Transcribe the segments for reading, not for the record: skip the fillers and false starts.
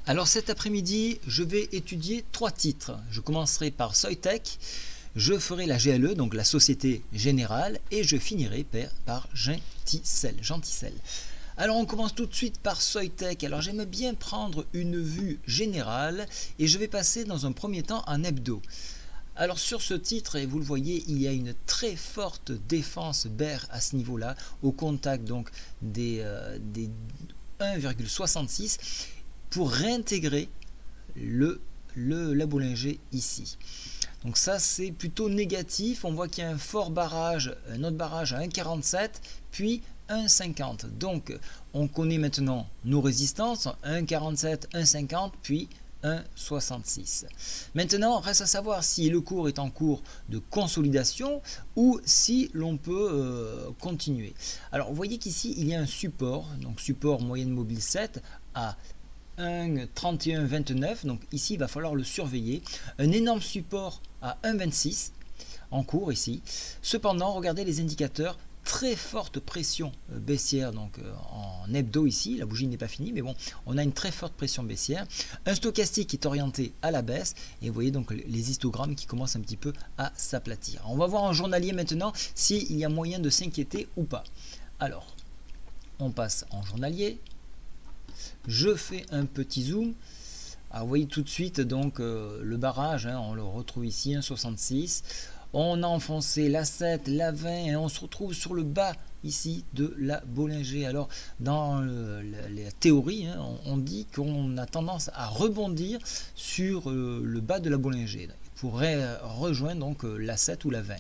Alors cet après-midi, je vais étudier 3 titres. Je commencerai par Soitec, je ferai la GLE, donc la Société Générale, et je finirai par Genticel. Alors on commence tout de suite par Soitec. Alors j'aime bien prendre une vue générale et je vais passer dans un premier temps en hebdo. Alors sur ce titre, et vous le voyez, il y a une très forte défense bear à ce niveau-là, au contact donc des 1,66 pour réintégrer la Bollinger ici. Donc ça c'est plutôt négatif, on voit qu'il y a un fort barrage, un autre barrage à 1,47 puis 1,50. Donc on connaît maintenant nos résistances, 1,47, 1,50 puis 1,66. Maintenant, reste à savoir si le cours est en cours de consolidation ou si l'on peut continuer. Alors, vous voyez qu'ici, il y a un support, donc support moyenne mobile 7 à 1,3129, donc ici, il va falloir le surveiller. Un énorme support à 1,26 en cours ici. Cependant, regardez les indicateurs. Très forte pression baissière donc en hebdo ici, la bougie n'est pas finie mais bon, on a une très forte pression baissière, un stochastique qui est orienté à la baisse et vous voyez donc les histogrammes qui commencent un petit peu à s'aplatir. On va voir en journalier maintenant s'il y a moyen de s'inquiéter ou pas. Alors on passe en journalier, je fais un petit zoom. Alors, vous voyez tout de suite donc le barrage, on le retrouve ici 1,66. On a enfoncé la 7, la 20 et on se retrouve sur le bas ici de la Bollinger. Alors dans la théorie, on dit qu'on a tendance à rebondir sur le bas de la Bollinger pour rejoindre donc la 7 ou la 20.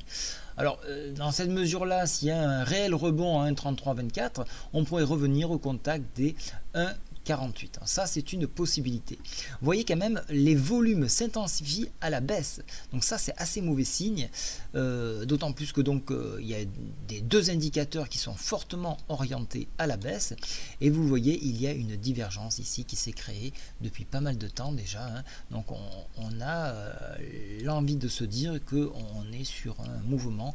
Alors dans cette mesure-là, s'il y a un réel rebond à 1,3324, on pourrait revenir au contact des 1,48. Ça c'est une possibilité. Vous voyez quand même les volumes s'intensifient à la baisse, donc ça c'est assez mauvais signe, d'autant plus que donc il y a des deux indicateurs qui sont fortement orientés à la baisse et vous voyez il y a une divergence ici qui s'est créée depuis pas mal de temps déjà, donc on a l'envie de se dire que on est sur un mouvement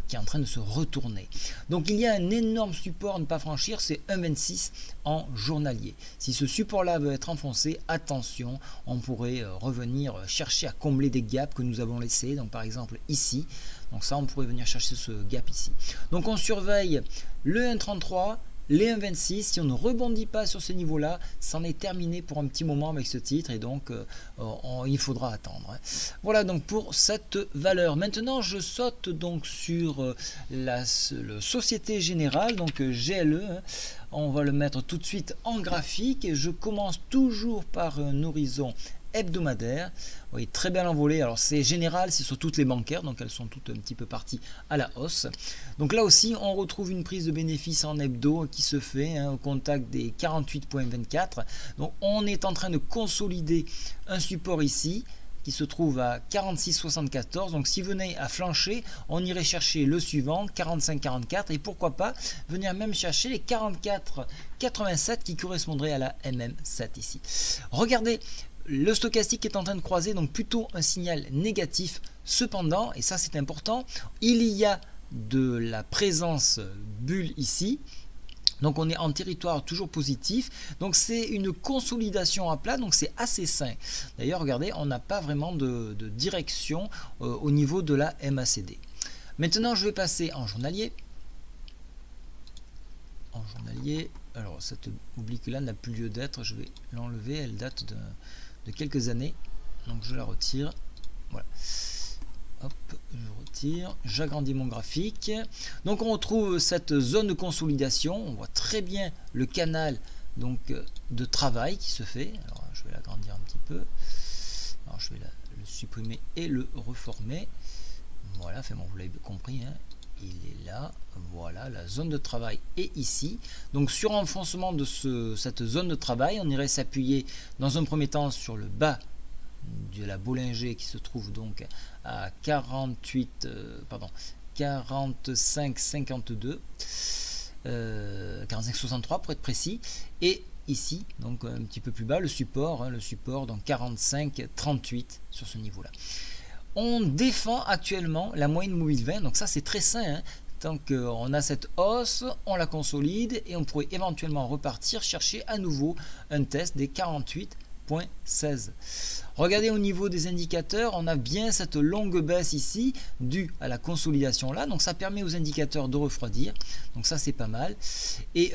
qui est en train de se retourner. Donc il y a un énorme support à ne pas franchir, c'est 1,26 en journalier. Si ce support-là veut être enfoncé, attention, on pourrait revenir chercher à combler des gaps que nous avons laissés, donc par exemple ici. Donc ça, on pourrait venir chercher ce gap ici. Donc on surveille le 1,33, les 1,26, si on ne rebondit pas sur ce niveau-là, c'en est terminé pour un petit moment avec ce titre et donc il faudra attendre. Voilà donc pour cette valeur. Maintenant, je saute donc sur la Société Générale, donc GLE. On va le mettre tout de suite en graphique et je commence toujours par un horizon hebdomadaire. Vous voyez très bien l'envolée. Alors c'est général, c'est sur toutes les bancaires, donc elles sont toutes un petit peu parties à la hausse. Donc là aussi on retrouve une prise de bénéfice en hebdo qui se fait au contact des 48,24. Donc on est en train de consolider un support ici qui se trouve à 46,74. Donc si venait à flancher, on irait chercher le suivant, 45,44 et pourquoi pas venir même chercher les 44,87 qui correspondraient à la MM7 ici. Regardez, le stochastique est en train de croiser, donc plutôt un signal négatif. Cependant, et ça c'est important, il y a de la présence bulle ici. Donc on est en territoire toujours positif, donc c'est une consolidation à plat, donc c'est assez sain. D'ailleurs regardez, on n'a pas vraiment de direction au niveau de la MACD. Maintenant je vais passer en journalier. En journalier, alors cette oblique là n'a plus lieu d'être, je vais l'enlever, elle date de quelques années, donc je la retire. Voilà. Hop, je retire, j'agrandis mon graphique. Donc on retrouve cette zone de consolidation, on voit très bien le canal donc de travail qui se fait. Alors je vais l'agrandir un petit peu. Alors je vais le supprimer et le reformer. Voilà, enfin bon, vous l'avez compris, il est là. Voilà, la zone de travail est ici. Donc sur enfoncement de cette zone de travail, on irait s'appuyer dans un premier temps sur le bas de la Bollinger qui se trouve donc à 45,52, 45,63 pour être précis, et ici donc un petit peu plus bas le support donc 45,38 sur ce niveau là. On défend actuellement la moyenne mobile 20, donc ça c'est très sain, tant qu'on a cette hausse, on la consolide et on pourrait éventuellement repartir chercher à nouveau un test des 48 0.16. Regardez au niveau des indicateurs, on a bien cette longue baisse ici due à la consolidation là, donc ça permet aux indicateurs de refroidir, donc ça c'est pas mal. Et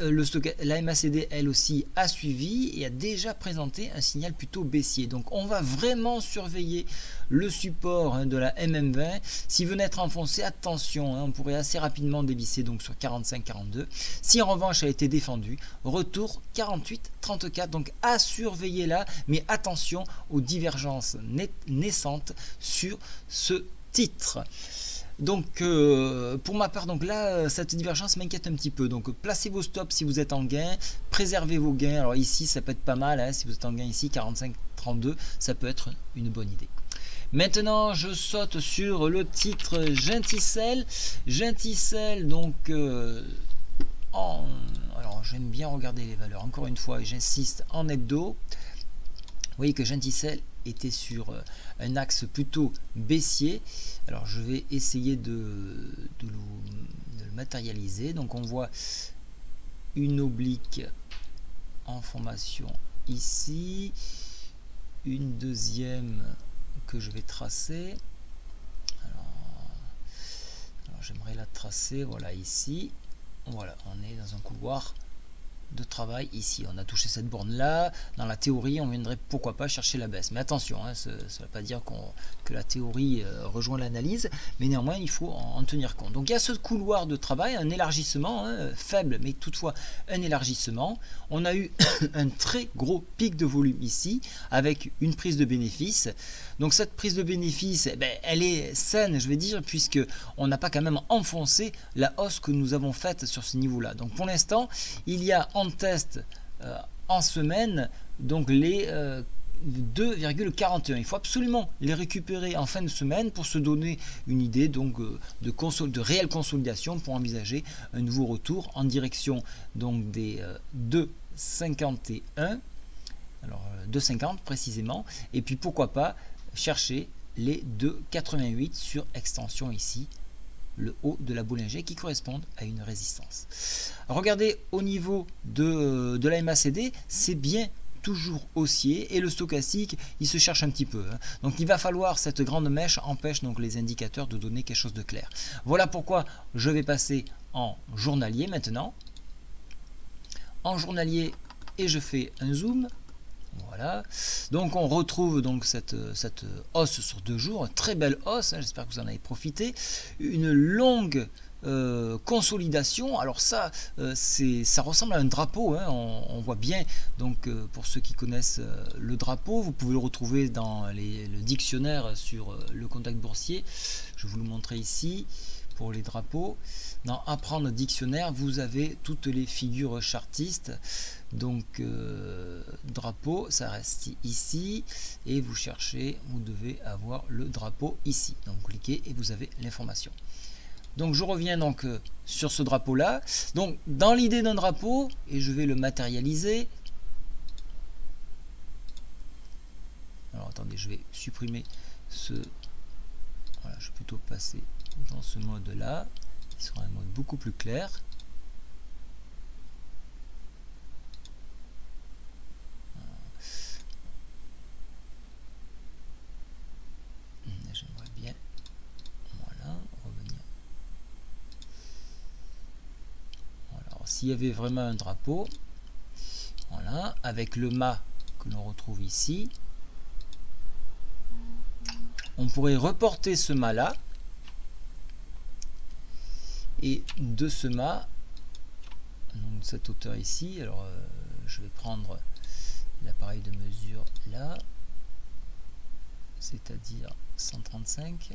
la MACD elle aussi a suivi et a déjà présenté un signal plutôt baissier, donc on va vraiment surveiller le support de la MM20. S'il venait être enfoncé, attention, on pourrait assez rapidement dévisser donc sur 45-42. Si en revanche elle a été défendue, retour 48-34, donc à surveiller là, mais attention aux divergences naissantes sur ce titre. Donc pour ma part, donc là cette divergence m'inquiète un petit peu, donc placez vos stops si vous êtes en gain, préservez vos gains. Alors ici ça peut être pas mal, hein, si vous êtes en gain ici 45-32, ça peut être une bonne idée. Maintenant, je saute sur le titre Genticel. Genticel, donc, alors j'aime bien regarder les valeurs. Encore une fois, j'insiste en hebdo. Vous voyez que Genticel était sur un axe plutôt baissier. Alors, je vais essayer de le matérialiser. Donc, on voit une oblique en formation ici, une deuxième que je vais tracer. Alors j'aimerais la tracer, voilà, ici. Voilà, on est dans un couloir de travail ici. On a touché cette borne là. Dans la théorie, on viendrait pourquoi pas chercher la baisse. Mais attention, hein, ça ne veut pas dire que la théorie rejoint l'analyse, mais néanmoins, il faut en tenir compte. Donc il y a ce couloir de travail, un élargissement, hein, faible, mais toutefois un élargissement. On a eu un très gros pic de volume ici, avec une prise de bénéfice. Donc cette prise de bénéfice, eh ben, elle est saine, je vais dire, puisque on n'a pas quand même enfoncé la hausse que nous avons faite sur ce niveau-là. Donc pour l'instant, il y a en test en semaine donc les 2,41. Il faut absolument les récupérer en fin de semaine pour se donner une idée donc de réelle consolidation pour envisager un nouveau retour en direction donc des 2,51. Alors 2,50 précisément, et puis pourquoi pas chercher les 2,88 sur extension ici, le haut de la Bollinger qui correspondent à une résistance. Regardez au niveau de la MACD, c'est bien toujours haussier et le stochastique il se cherche un petit peu, hein. Donc il va falloir cette grande mèche empêche donc les indicateurs de donner quelque chose de clair. Voilà pourquoi je vais passer en journalier maintenant. En journalier, et je fais un zoom. Voilà, donc on retrouve donc cette hausse sur 2 jours, très belle hausse, hein, j'espère que vous en avez profité, une longue consolidation. Alors ça, ça ressemble à un drapeau, hein, on voit bien, donc pour ceux qui connaissent le drapeau, vous pouvez le retrouver dans le dictionnaire sur le contact boursier, je vais vous le montrer ici. Pour les drapeaux, dans apprendre dictionnaire, vous avez toutes les figures chartistes. Donc drapeau, ça reste ici et vous cherchez, vous devez avoir le drapeau ici. Donc vous cliquez et vous avez l'information. Donc je reviens donc sur ce drapeau là. Donc dans l'idée d'un drapeau, et je vais le matérialiser. Alors attendez, je vais supprimer ce. Voilà, je vais plutôt passer dans ce mode là, qui sera un mode beaucoup plus clair. J'aimerais bien, voilà, revenir. Voilà, alors s'il y avait vraiment un drapeau, voilà, avec le mât que l'on retrouve ici, on pourrait reporter ce mât là. Et de ce mât, donc cette hauteur ici, alors je vais prendre l'appareil de mesure là, c'est-à-dire 135.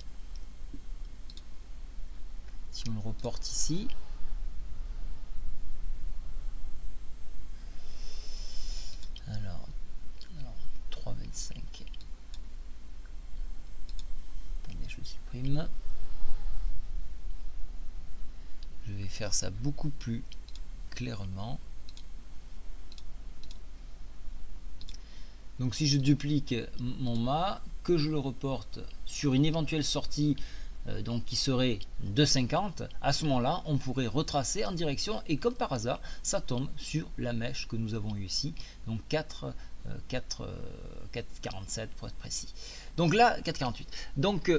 Si on le reporte ici, alors 3,25. Attendez, je le supprime. Je vais faire ça beaucoup plus clairement. Donc si je duplique mon mât, que je le reporte sur une éventuelle sortie donc qui serait de 50, à ce moment-là, on pourrait retracer en direction et comme par hasard, ça tombe sur la mèche que nous avons eue ici, donc 4 4,47 pour être précis. Donc là, 4,48. Donc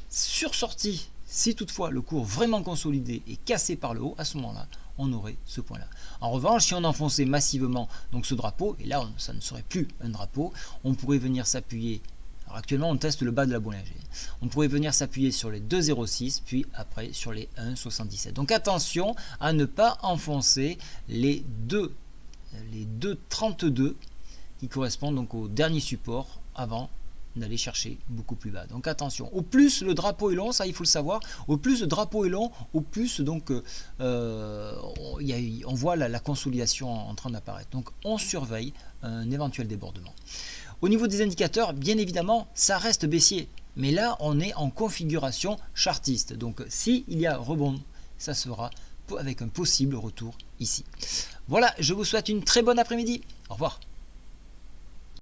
sur sortie, si toutefois le cours vraiment consolidé est cassé par le haut, à ce moment-là, on aurait ce point-là. En revanche, si on enfonçait massivement donc ce drapeau, et là ça ne serait plus un drapeau, on pourrait venir s'appuyer. Alors actuellement, on teste le bas de la Bollinger. On pourrait venir s'appuyer sur les 2,06, puis après sur les 1,77. Donc attention à ne pas enfoncer les 2,32 qui correspondent donc au dernier support avant d'aller chercher beaucoup plus bas. Donc attention, au plus le drapeau est long, ça il faut le savoir, au plus le drapeau est long, au plus donc on voit la consolidation en train d'apparaître. Donc on surveille un éventuel débordement. Au niveau des indicateurs, bien évidemment, ça reste baissier, mais là on est en configuration chartiste. Donc s'il y a rebond, ça sera avec un possible retour ici. Voilà, je vous souhaite une très bonne après-midi. Au revoir.